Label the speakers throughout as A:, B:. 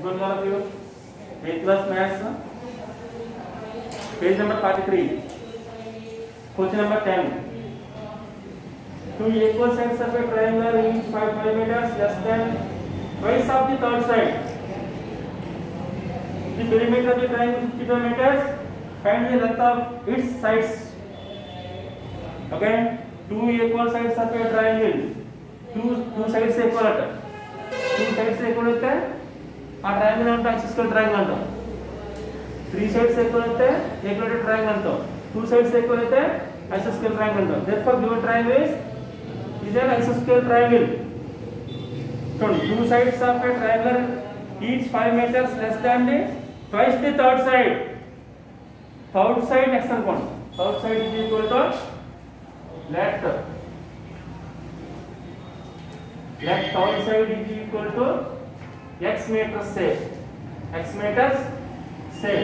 A: Good all of you. 8th class maths. Page number 43. Question number 10. Two equal sides of a triangle each 5 meters less than twice of the third side. The perimeter of the triangle 52 meters. Find the length of its sides. Okay. Two equal sides of a triangle. Two sides equal. Two sides equal होते हैं आ triangle अंटा isosceles triangle अंटा three sides equal होते हैं equilateral triangle अंटा two sides equal होते हैं isosceles triangle अंटा therefore given triangle is an isosceles triangle. So two sides of a triangle each 5 meters less than the twice the third side. Third side next one. Third side is equal to left third side is equal to x meters say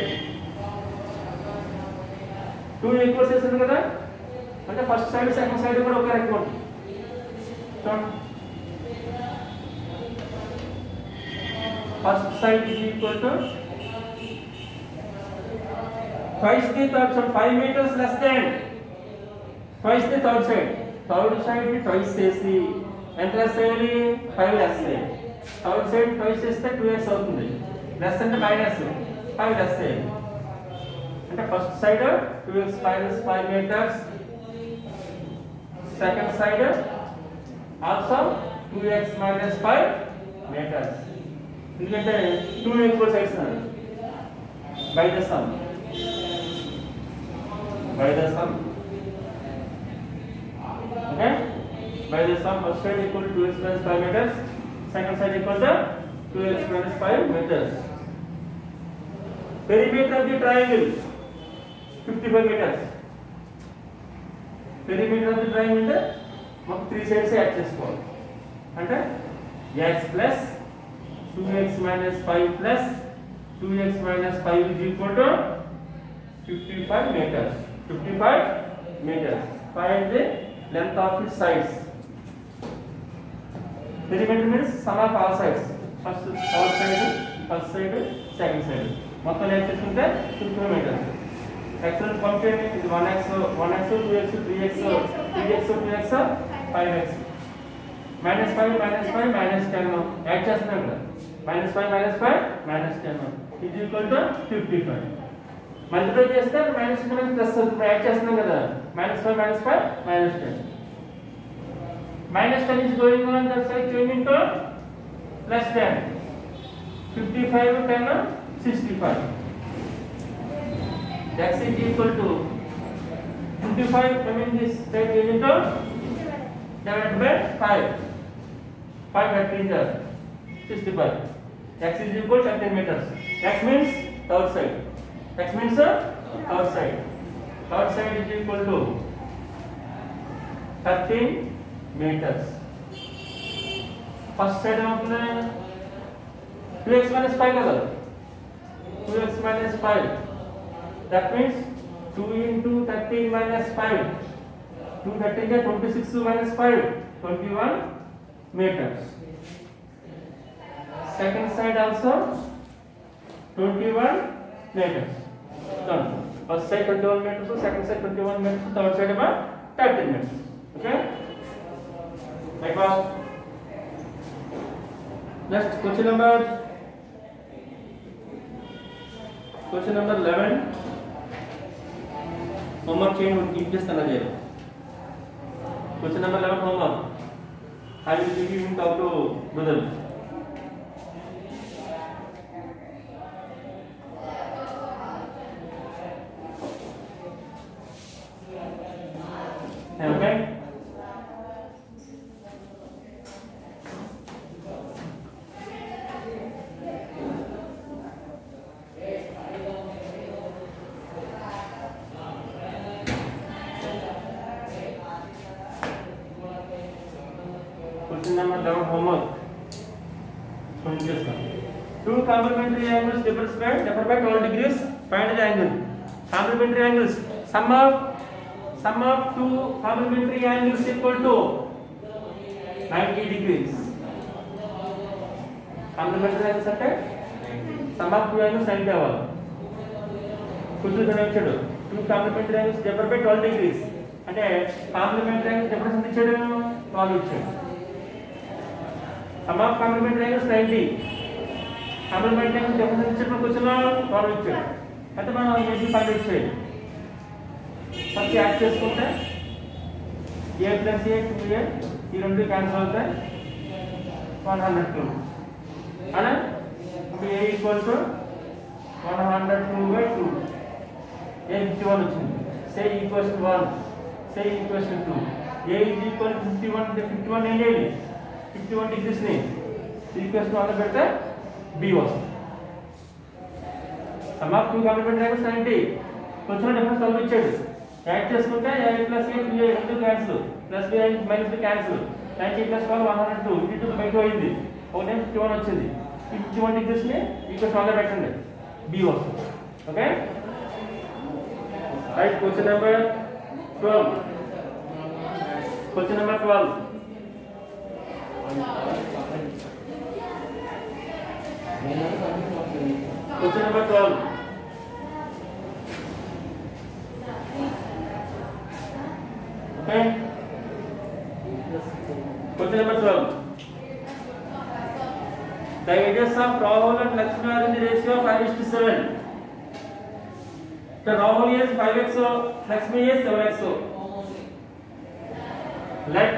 A: two equal sides ఉంది కదా అంటే first side second side కూడా ఒకే రకం ఉంటుంది చూడండి first side is equal to twice the third side 5 meters less than twice the third side ని twice చేసి ఎంత లెస్ చేయాలి 5 లెస్ చేయాలి థర్డ్ సైడ్ twice చేస్తే 2x అవుతుంది లెస్ అంటే మైనస్ 5 లెస్ చేయాలి అంటే first side 2x minus 5 meters second side also 2x minus 5 meters ఎందుకంటే 2 equal sides by the some okay by the sum first side equal to 2x minus 5 meters second side equal to 2x minus 5 meters perimeter of the triangle 55 meters perimeter of the triangle అంటే మనం 3 sides add చేసుకోవాలి అంటే x plus 2x minus 5 plus 2x minus 5 is equal to 55 meters find the length of its sides. Perimeter means sum of all sides. First side, second side. మొత్తం length తీసుకుంటే 55 meters. Actual function is 1x, 2x, 3x, 2x, 5x. minus 5, minus 10. Add చేస్తున్నాం కదా. minus 5, is equal to 55. Multiply చేస్తే minus plus add చేస్తున్నాం కదా -5 -10 -10 is going on the side changing to +10 55 10 65 x is equal to 55 coming this side changing to divided by 5 factorial 65 x is equal to 10 meters x means third side x means third side is equal to 13 meters first side ఏమవుతుంది 2x minus 5 కదా 2x minus 5 that means 2 into 13 minus 5 2 13 is 26 minus 5 21 meters second side also 21 meters. Done. First side 21 meters, second side 21 meters, third side about 13 meters. Okay? Next. Next question number 11. Homework chain would keep this another. Question number 11 homework. I will give you how to do them. Okay? Question number 11 homework. Two complementary angles differ by 12 degrees. Find the angle. Complementary angles. Sum of two complementary angles equal to 90 degrees. Complementary angles అంటే sum of 2 angles 90 అవ్వాలి. Question ఇచ్చాడు 2 complementary angles differ by 12 degrees అంటే complementary angles difference ఎంత ఇచ్చాడు 12 ఇచ్చాడు. Sum of complementary angles 90 complementary angles difference ఇచ్చాడు question 12 ఇచ్చాడు. అంటే మనం ఏది ఫైండ్ అవుట్ చేయాలి. ఫస్ట్ యాడ్ చేసుకుంటే a ప్లస్ a 2a ఈ రెండు క్యాన్సిల్ అవుతాయి 102 అలా ఇప్పుడు a ఈక్వల్ టు 102/2 a 51 వచ్చింది. say equals to 1 say equals to 2 a is equal to 51 అంటే 51 ఏం చేయాలి 51 డిగ్రీస్ ని ఈక్వల్స్ టు 1 పెడితే b వస్తుంది. సమ్ ఆఫ్ 2 కాంప్లిమెంటరీ యాంగిల్స్ 90 కొంచెం డిఫరెన్స్ సాల్వ్ ఇచ్చాడు. యాడ్ చేసుకుంటే a ప్లస్ a 2a రెండు cancel plus b minus b cancel 90 plus 12 102 into బయట పోయింది. ఒకటే 51 వచ్చింది. 51 డిగ్రీస్ ని ఈక్వల్స్ 1 పెట్టండి b వస్తుంది. Okay right. Question number 12 question number 12 question number 12 okay question number 12 the ages of Rahul and Lakshmi are in the ratio of 5:7 the Rahul is 5xo Lakshmi is 7xo let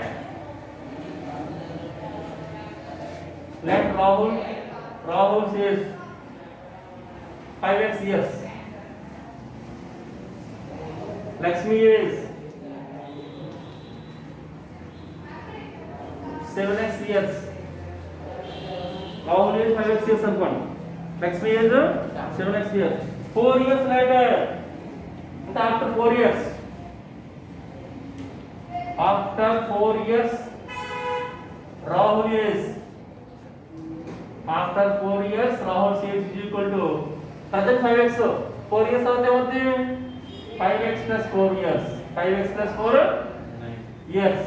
A: Rahul says 5x years Lakshmi is 7x years Rahul is 5x years అనుకోండి Lakshmi is 7x years 4 years later and after 4 years Rahul is after 4 years Rahul is equal to present 5x 4 years అవుతే ఏమవుతుంది 5x plus 4 years 5x plus 4 years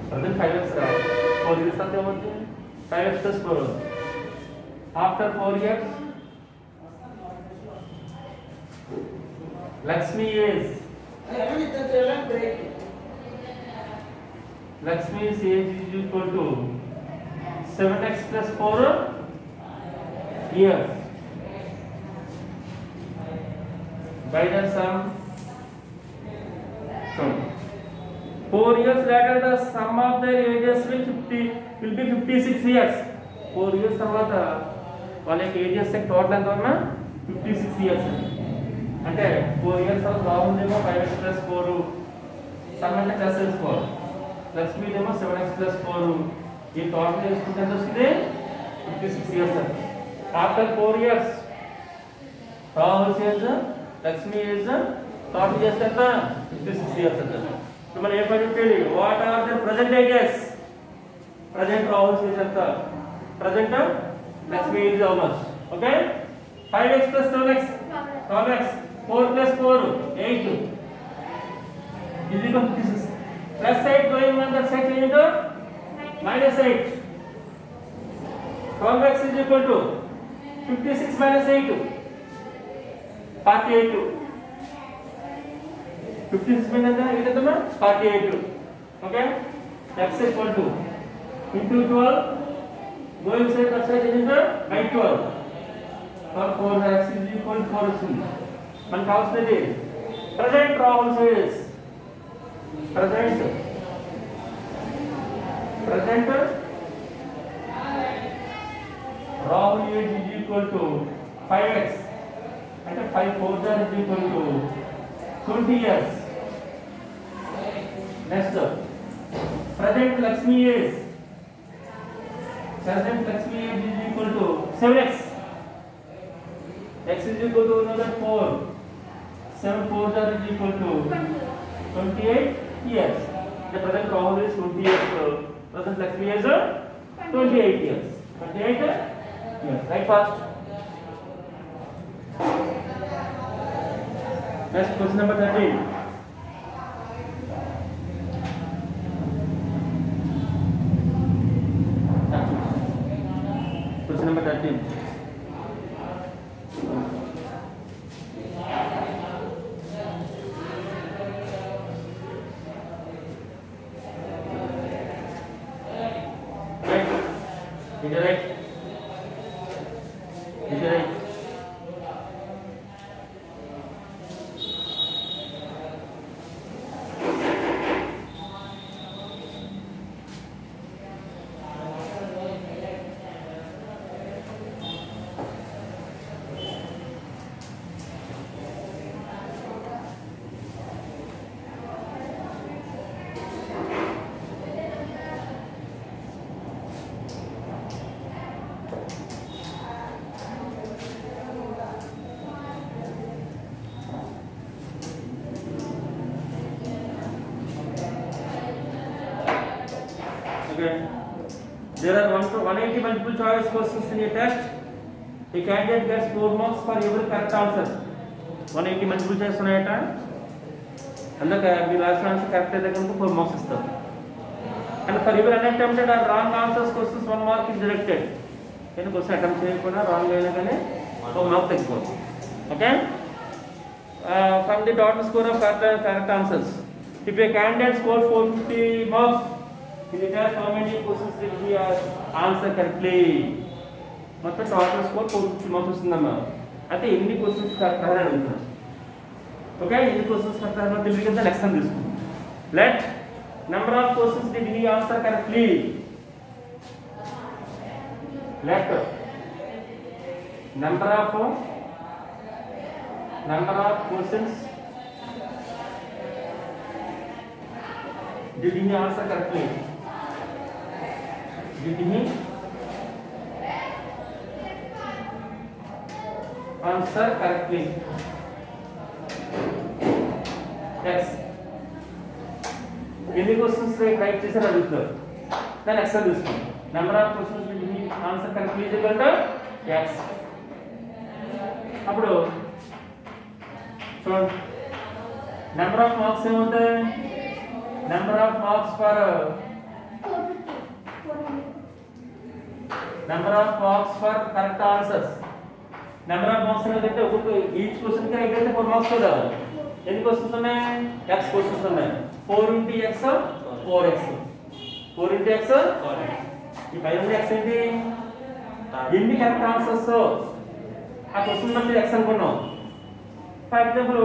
A: present 5x 4 years అవుతే ఏమవుతుంది 5x plus 4 after 4 years Lakshmi's age is equal to 7x plus 4 years by the sum. So 4 years later the sum of their ages will be 56 years. 4 years తర్వాత వాళ్ళ యొక్క ages total ఎంత ఉన్నా 56 years అంటే 4 years తర్వాత రాహుల్దేమో 5x plus 4 some అంటే plus 4 లక్ష్మీదేమో 7x plus 4 ఈ total చేసుకుంటే ఎంత వస్తుంది 56 years. After 4 years Rahul age Lakshmi age total చేస్తే ఎంత 56 years అంటారు. ఇప్పుడు మనం ఏ పని చేయాలి what are the present ages present Rahul age ఎంత present Lakshmi age how much okay 5x plus 7x 12x 4 plus 4 8 is equal to 56 plus 8 going on the side into minus 8 12x is equal to 56 minus 8 48 56 minus 8 48 okay x is equal to into 12 going side that side into by 12 or 4x is equal to 4 వస్తుంది మనకు కావాల్సినది present Rahul says present Rahul age is equal to 5x అంటే 5 4 is equal to 20 years. Next present Lakshmi age is equal to 7x x is equal to another 4 7 4 is equal to 28 years. The present Rahul is 20 years present Lakshmi is 28 years 28 years right fast. Next question number 13 question number 13 ఇది right. Okay. There are 180 multiple choice questions in a test. A candidate gets 4 marks for every correct answer. 180 multiple choice ఉన్నాయట. అందుకే మీ last answer correct అయితే కనుక 4 marks ఇస్తారు. And for every unattempted or wrong answers questions 1 mark is deducted. నేను question attempt చేయకుండా wrong అయినా కానీ 1 mark తగ్గిపోతుంది. Okay. From the total score of correct answers. If a candidate scores 450 marks in the test, how many questions did he answer correctly? మొత్తం total score 450 marks వస్తుందమ్మా. అయితే ఎన్ని questions correct అని అడుగుతున్నారు. ఓకే, ఎన్ని క్వశ్చన్స్ కరెక్ట్ అని తెలియదు కదా, నెక్స్ట్ తీసుకుందాం. Let number of questions did he answer correctly. Let number of questions did he answer correctly. Did he answer correctly? X. ఎన్ని క్వశ్చన్స్ రైట్ చేశారు అడుగుతారు. దాని ఎక్సెల్ తీసుకోండి. Number of questions did he answer correctly is equal to X. అప్పుడు చూడండి, number of marks ఏమవుతాయి? Number of marks for correct answers. Number of marks ఏంటంటే ఒక్కొక్క ఈచ్ క్వశ్చన్ కి అయితే 4 మార్క్స్ కదా. ఎన్ని క్వశ్చన్స్ ఉన్నాయి? x క్వశ్చన్స్ ఉన్నాయి. 4 × x 4x. 4 × x 4x. ఈ పైన x ఏంటి? ఎన్ని కరెక్ట్ ఆన్సర్స్ ఆ క్వశ్చన్ బట్టి x అనుకున్నాం. ఫర్ ఎగ్జాంపుల్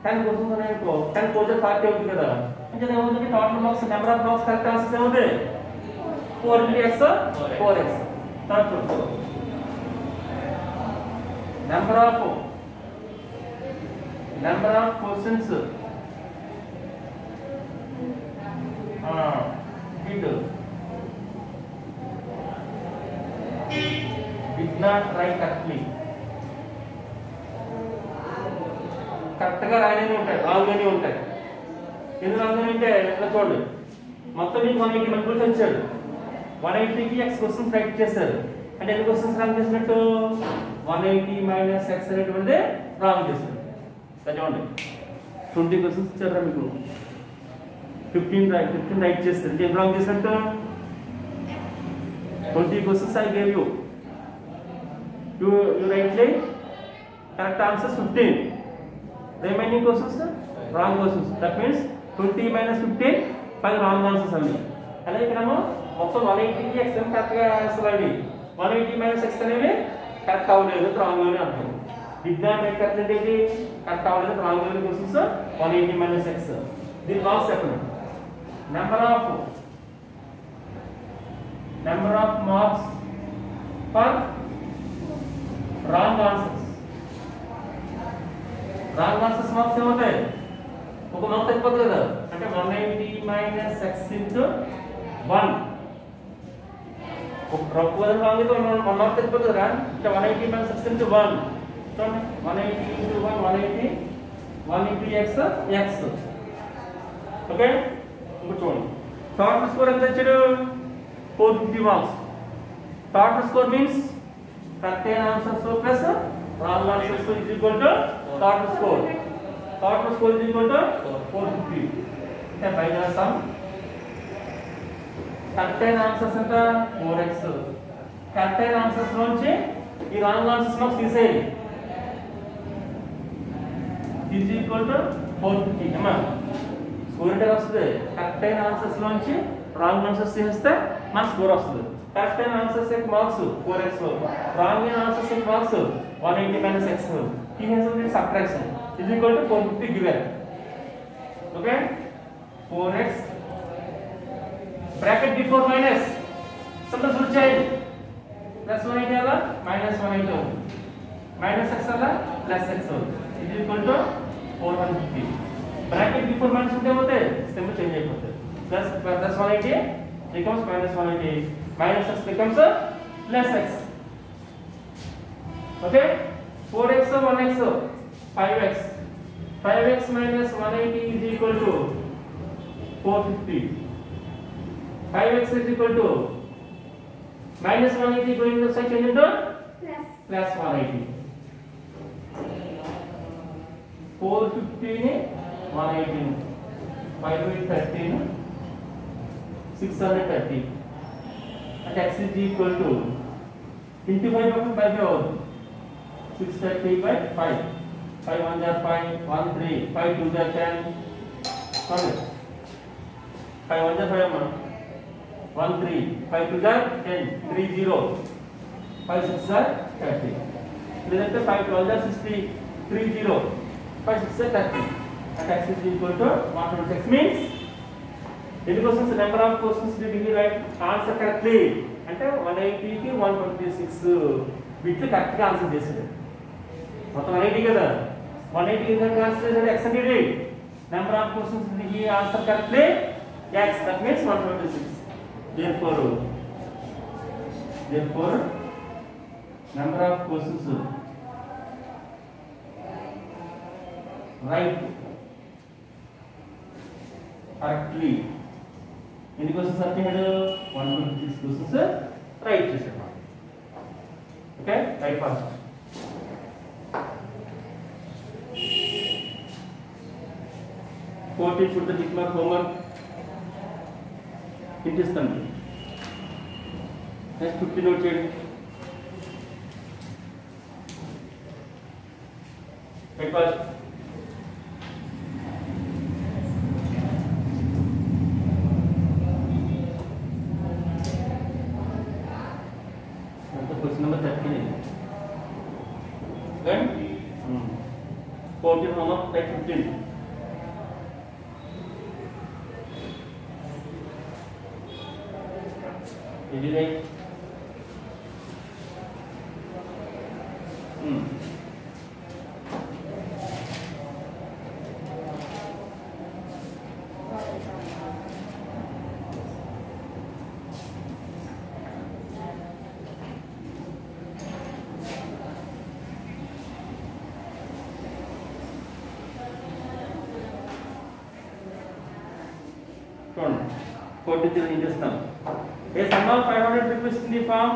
A: 10 క్వశ్చన్స్ ఉన్నాయి అనుకో, 10 క్వశ్చన్ 40 అవుతుంది కదా. అంటే ఏమవుతుంది? Total marks number of marks correct answers ఏమవుతాయి? 4 × x 4x. తర్వాత number of questions did not write correctly. Correct గా రాయనే ఉంటాయి, రాంగ్ గానే ఉంటాయి. ఎందుకు రాంగ్ అంటే ఇట్లా చూడండి, మొత్తం మీకు 180 మల్టిపుల్స్ వచ్చాడు. 180కి x క్వశ్చన్స్ రైట్ చేశారు. అంటే ఎన్ని క్వశ్చన్స్ రాంగ్ చేసినట్టు? 180 - x అనేటువంటిది రాంగ్ చేశారు. చదవండి, 20 క్వశ్చన్స్ ఇచ్చారా మీకు, 15 రైట్ చేస్తారు. అంటే ఏం రాంగ్ చేసినట్టు? 20 questions I gave you. You rightly correct answers 15. Remaining questions wrong questions. That means 20 - 15 5 wrong answers అండి. అలాగే ఇక్కడ మొత్తం 180కి x కరెక్ట్ గా ఆన్సర్ అండి. 180 - x అనేది కరెక్ట్ అవ్వలేదు, రాంగ్ అని అర్థం. did not write correctly అంటే ఇది కరెక్ట్ అవ్వలేదు, రాంగ్ అని క్వశ్చన్స్ 180 - x. దీని మార్క్స్ చెప్పండి. Number of marks for wrong answers. Wrong answers marks ఏమవుతాయి? ఒక మార్క్ తగ్గిపోతుంది కదా. అంటే 180 - x × 1. ఒక రాంగ్ అయితే 1 మార్క్ తగ్గిపోతుంది కదా. అంటే 180 - x × 1. చూడండి, 180 × 1 180, 1 × x. ఓకే, ఇప్పుడు చూడండి, టోటల్ స్కోర్ ఎంత ఇచ్చాడు? 450 marks. Total score means correct answers plus wrong answers is equal to total score. Total score is equal to 450. Then by the sum, correct answers anta 4x. Correct answers nunchi ee wrong answers marks తీసేయాలి. is equal to 450. అమ్మా score అంటే వస్తుంది. Correct అయిన answers లోంచి wrong answers తీసేస్తే మన score వస్తుంది. Correct అయిన ఆన్సర్స్ యొక్క మార్క్స్ 4x, రాంగ్ అయిన ఆన్సర్స్ యొక్క marks 180 minus x. He has only subtraction is equal to 450 given. Okay, 4x bracket before minus sometimes will change plus 180 ala minus 180 minus x ala plus x is equal to 450. bracket before minus ఉంటే పోతే symbol change అయిపోతుంది. plus 180 becomes minus 180, minus x becomes plus x. Okay, 4x 1x 5x, 5x minus 180 is equal to 450. 5x is equal to minus 180 going to side change into plus 180. 450 ni 180, 5 with 13, 630. And x is equal to into 5 of 5 out 630 by 5. 5 1 are 5, 1 3, 5 2 are 10. 5 1 are 5 1 3, 5 2 are 10, 3 0, 5 6 are 30. Then 5 12 are 60, 3 0, 5 6 are 30. And x is equal to 126 means any questions number of questions did he write answer correctly అంటే 180 కి 126 బిట్లు correct గా answer చేశాడు. మొత్తం 180 కదా, 180 కి ఎంత answer చేశాడు? x అంటే number of questions did he answer correctly x, that means 126. therefore number of questions right correctly. ఎన్ని క్వశ్చన్స్ అడిగాడు? 126 క్వశ్చన్స్ రైట్ చేశాడు. Okay, right fast. Fourteen food tick mark homework ఇంటిస్తాను. నెక్స్ట్ 50 నోట్ చేయండి. Right fast. Question number 13. Then 14 homework type 15. Is it right? A sum of 500 rupees in the form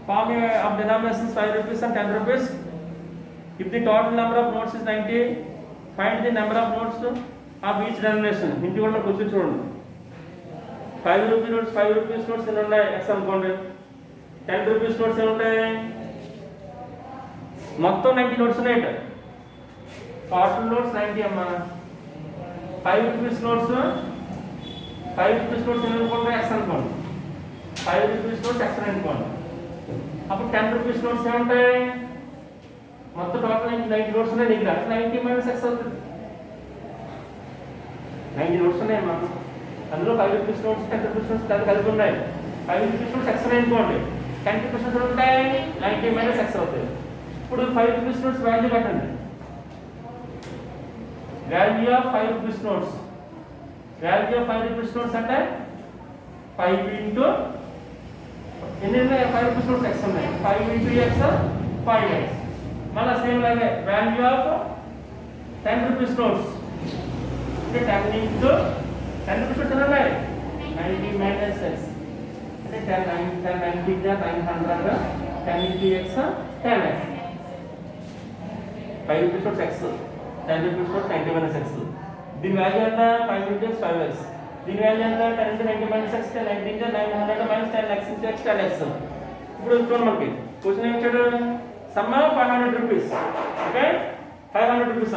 A: of denominations 5 rupees and 10 rupees. If the total number of notes is 90, find the number of notes of each denomination. ఇంటి వల్ల కొంచెం చూడండి. 5 rupee notes 5 rupees notes ఎన్ని ఉన్నాయి X అనుకోండి. 10 rupees notes ఎన్ని ఉంటాయి? మొత్తం 90 నోట్స్ ఉన్నాయి. టోటల్ నోట్స్ 90 అమ్మా. 5 రూపీస్ నోట్స్ 5 రూపీస్ నోట్స్ ఎన్ని అనుకోండి ఎక్స్ అనుకోండి. 5 రూపీస్ నోట్స్ ఎక్స్ అనుకోండి. అప్పుడు 10 రూపీస్ నోట్స్ ఏముంటాయి? మొత్తం టోటల్ 90 నోట్స్ ఉన్నాయి. నీకు 90 మైనస్ ఎక్స్ అవుతుంది. 90 నోట్స్ ఉన్నాయి మాకు. అందులో 5 రూపీస్ నోట్స్ 10 రూపీస్ నోట్స్ కలిపి ఉన్నాయి. 5 రూపీస్ నోట్స్ ఎక్స్ అనుకోండి. 10 రూపీస్ నోట్స్ ఉంటాయి 90 మైనస్ ఎక్స్ అవుతాయి. ఇప్పుడు 5 రూపీస్ నోట్స్ వాల్యూ కట్టండి. Value of 5 rupees notes. Value of 5 rupees notes అంటే 5 ఇంటూ ఎన్ని ఉన్నాయి? 5 రూపీస్ నోట్స్ ఎక్స్ ఉన్నాయి. 5 ఇంటూ ఎక్స్ 5x. మళ్ళీ సేమ్ లాగే వాల్యూ ఆఫ్ 10 రూపీస్ నోట్స్ అంటే 10 ఇంటూ 10 రూపీస్ నోట్స్ ఉన్నాయి 90 మైనస్ ఎక్స్ అంటే 10 90 900 10 into x 10x. 5 rupees notes x 10 rupees notes 90 minus x. దీని వాల్యూ ఎంత? 5 ఇంటూ 5x. దీని వాల్యూ ఎంత? 10 into 90 minus x 90 into 900 minus 10x into x 10x. ఇప్పుడు చూడండి మనకి క్వశ్చన్ ఏం ఇచ్చాడు? Sum of 500 rupees. Okay, 500 rupees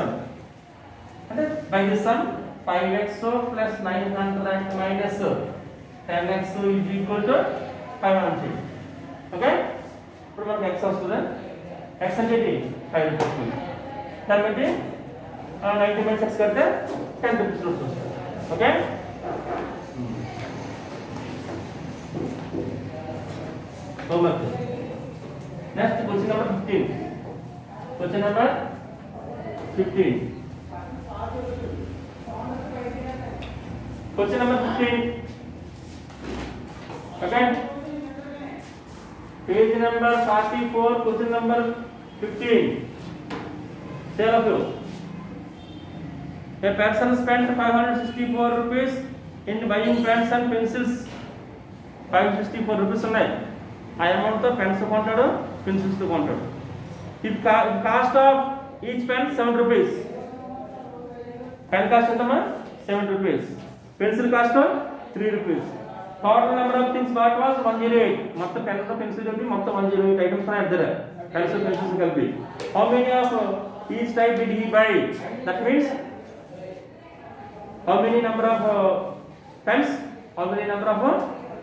A: అంటే by this sum 5x plus 900 minus 10x is equal to 500 చేయండి. ఓకే, ఇప్పుడు మనకి x వస్తుంది. x అంటే 5 రూపీస్. దాన్ని బట్టి 90 minus x करते 10 rupees వస్తుంది. Okay, homework. Next question number 15. Question number 15. Question number 15. Okay. Page number 44. Question number 15. Say of you. A person spent 564 rupees in buying pens and pencils. 564 rupees ఉన్నాయి. ఆ amount తో pens కొంటాడు, pencils తో కొంటాడు. If cost of each pen 7 rupees. Pen cost ఎంతమా? 7 rupees. Pencil cost 3 rupees. Total number of things bought was 108. మొత్తం pen తో pencil కలిపి మొత్తం 108 ఐటమ్స్ ఉన్నాయి ఇద్దరు. పెన్స్ పెన్సిల్స్ కలిపి. How many of each type did he by? That means how many number of pens, how many number of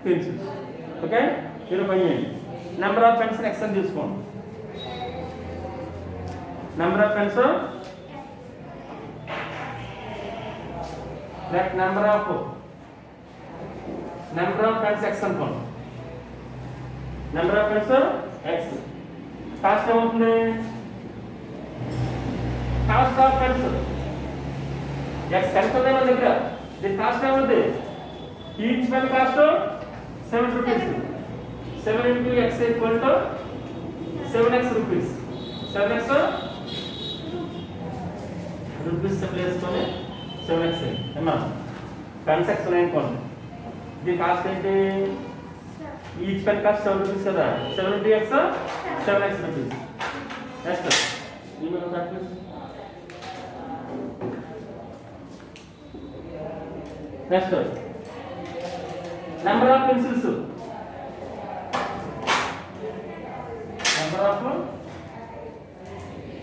A: pencils. Okay, మీరు పని చేయండి. number of pens x అని తీసుకోండి. number of pens that number of pens x అనుకోండి. number of pens x. Cost ఏమవుతుంది? Cost of pens x కనుక్కుందే మన దగ్గర. దీని కాస్ట్ ఏమవుతుంది? Each pen cost 7 rupees. 7 into x equal to 7x rupees. 7x rupees simple చేసుకొని 7x ఏమా pens x అనుకోండి. దీని కాస్ట్ ఏంటి? ఈచ్ పెన్ కాస్ట్ 7 రూపీస్ కదా. 7 into x 7x rupees. Next email practice. Next number of pencils.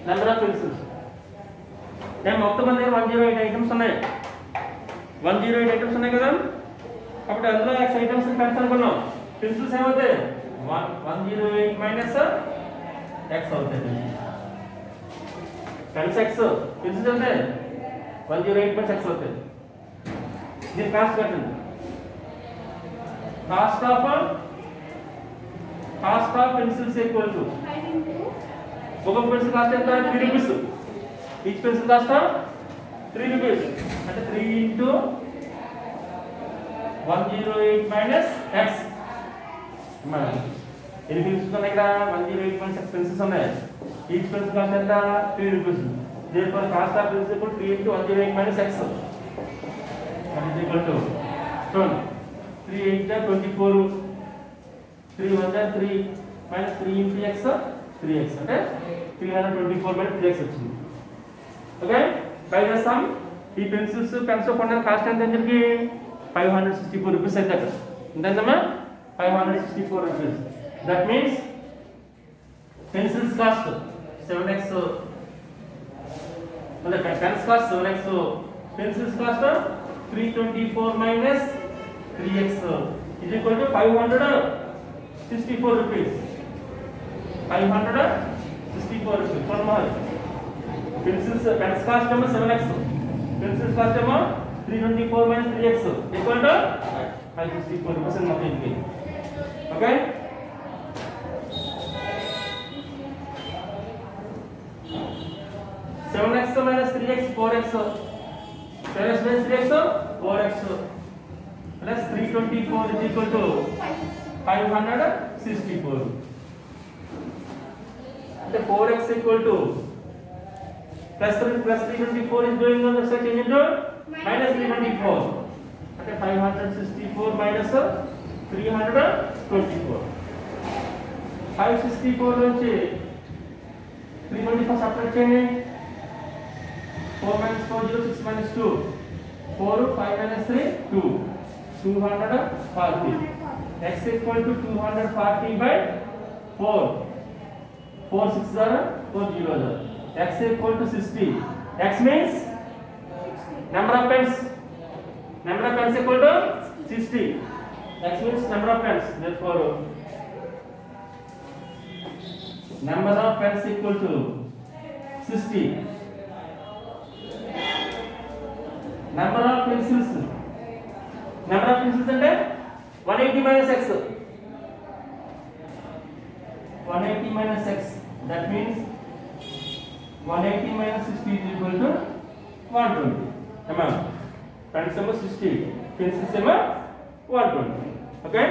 A: number of pencils. నేను మొత్తం మన దగ్గర 108 ఐటమ్స్ ఉన్నాయి. 108 ఐటమ్స్ ఉన్నాయి కదా. కాబట్టి అందులో x ఐటమ్స్ పెన్స్ అనుకున్నాం. పెన్సిల్స్ ఏమవుతాయి? 108 మైనస్ x అవుతుంది. పెన్స్ x, పెన్సిల్స్ అంటే 108 మైనస్ x అవుతుంది. దీని కాస్ట్ కట్టండి. Cost of pencils equal to ఒక పెన్సిల్ కాస్ట్ ఎంత? 3 rupees. Each pencil cost 3 rupees. అంటే 3 into 108 మైనస్ x. ఎన్ని పెన్సిల్స్ ఉన్నాయి ఇక్కడ? 108 మైనస్ x పెన్సిల్స్ ఉన్నాయి. ఈచ్ పెన్సిల్ కాస్ట్ ఎంత? 3 rupees. therefore cost of pencil equal 3 into 108 minus x. that is equal to 12. 3 8 24. 3 1 3 minus 3 into x 3x అంటే 324 minus 3x వచ్చింది. Okay, by the some ఈ pencils pens కొన్న cost ఎంత అంటే 564 rupees అయితే అక్కడ ఎంతమ్మా? 564 rupees. That means pencils cost 7x అంటే pens cost 7x, pencils cost 324 minus 3x is equal to 564 rupees. 564 rupees. One more. Pencils pens cost 7x. Pencils cost 324 minus 3x equal to 564 rupees and nothing. Okay. Seven x minus 3x 4x. 7x minus 3x 4x plus 324 is equal to 564. The 4x equal to plus 324 is going on the such change into minus 324. Okay, 564 minus 324. 564 నుంచి 324 subtract చేయండి. 4 minus 4 0 6 minus 2 4 5 minus 3 2 240. X equal to 240 by 4. 4 6 are 4 0 are. X equal to 60. X means number of pens. Number of pens equal to 60. x means number of pens. Therefore, number of pens equal to 60. Number of pencils. Number of pencils అంటే 180 minus x. 180 minus x. That means 180 minus 60 is equal to 120. Come on. Pens number 60. Pencils number 120. Okay?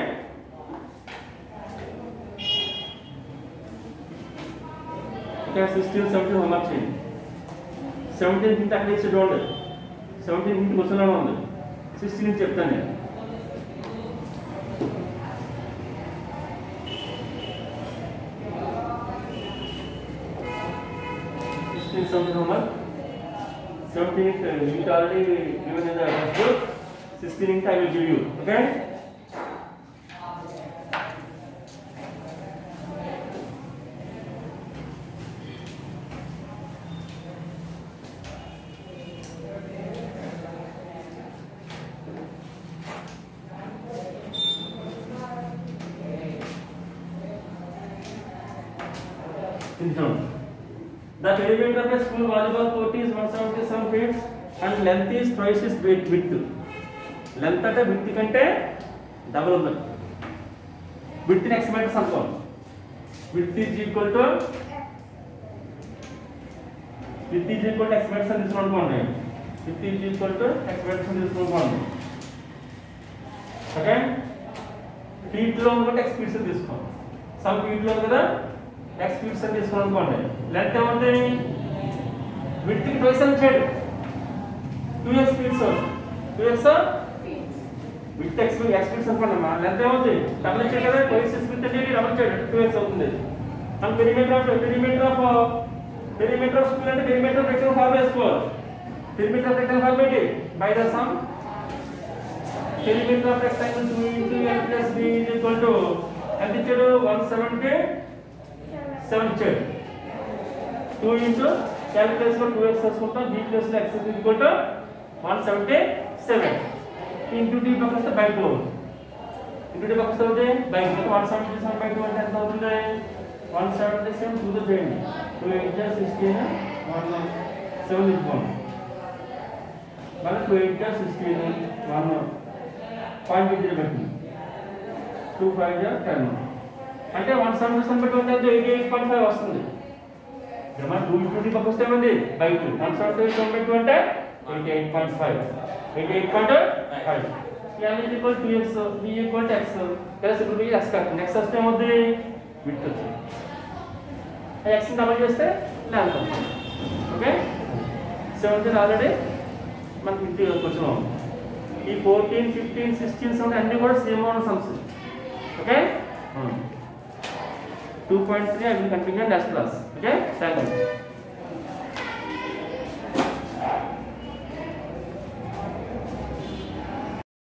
A: Okay, 16, 17 homework చేయండి. 17 ఇంత అక్కడ ఇచ్చి చూడండి. 17 ఇంటికి వస్తున్నా ఉంది. 16 నుంచి చెప్తాను నేను. Something homework. 17 you already given in the book. 16 I will give you. Okay? The perimeter of a school volleyball court is 177 feet and length is twice its width. Length అంటే width కంటే డబుల్ ఉంది. Width ని x meters అనుకోండి. Width is equal to x meters అని తీసుకోండి. Width is equal to x meters అని తీసుకోండి. Okay? Feet లో ఉంటే x feet అని తీసుకోండి. సమ్ ఫీట్ లో కదా x feet అని తీసుకోండి. లెంత్ ఏముంది? విడ్త్ కి ట్వైస్ అని చేయండి. 2x feet 2x width x feet అనుకోండమ్మా. లెంత్ ఏముంది? డబుల్ చేయండి కదా, ట్వైస్ x feet అంటే డబుల్ చేయండి 2x అవుతుంది. అండ్ పెరిమీటర్ ఆఫ్ స్క్వేర్ అంటే పెరిమీటర్ ఆఫ్ రెక్టాంగిల్ ఫార్మ్ వేసుకోవాలి. పెరిమీటర్ ఆఫ్ రెక్టాంగిల్ ఫార్మ్ ఏంటి? By the sum perimeter of rectangle 2 into l plus b is equal to ఎంత ఇచ్చాడు? 177 ఇచ్చాడు. 2 into క్యాలిక్యులేస్ లో 2x తీసుకుంటాం, b ప్లస్ లో x is equal to 177 into d పక్కన వస్తే బై 2 into d పక్కన వస్తే బై 2 177 బై 2 అంటే ఎంత అవుతుంది? 177 2 తో చేయండి. 2 8 16 1 7 తీసుకోండి. మళ్ళీ 2 8 16 1 పాయింట్ ఇచ్చి పెట్టండి. 2 5 10 అంటే 177 బై 2 అంటే 88.5 వస్తుంది. మన 2 into d పక్కన వస్తే ఏమండి? బై 2 177 బై 2 అంటే 88.5 88.5 l is equal to 2x b equal to x plus ఇప్పుడు x కట్ నెక్స్ట్ వస్తే ఏమవుతుంది? విడ్త్ వచ్చింది. x ని డబుల్ చేస్తే లెంత్ అవుతుంది. ఓకే? 17 ఆల్రెడీ మనకి ఇంటి క్వశ్చన్ ఉంది. ఈ 14 15 16 17 అన్ని కూడా సేమ్ ఉన్న sums. Okay? 2.3 I will continue next class. Okay? Thank you.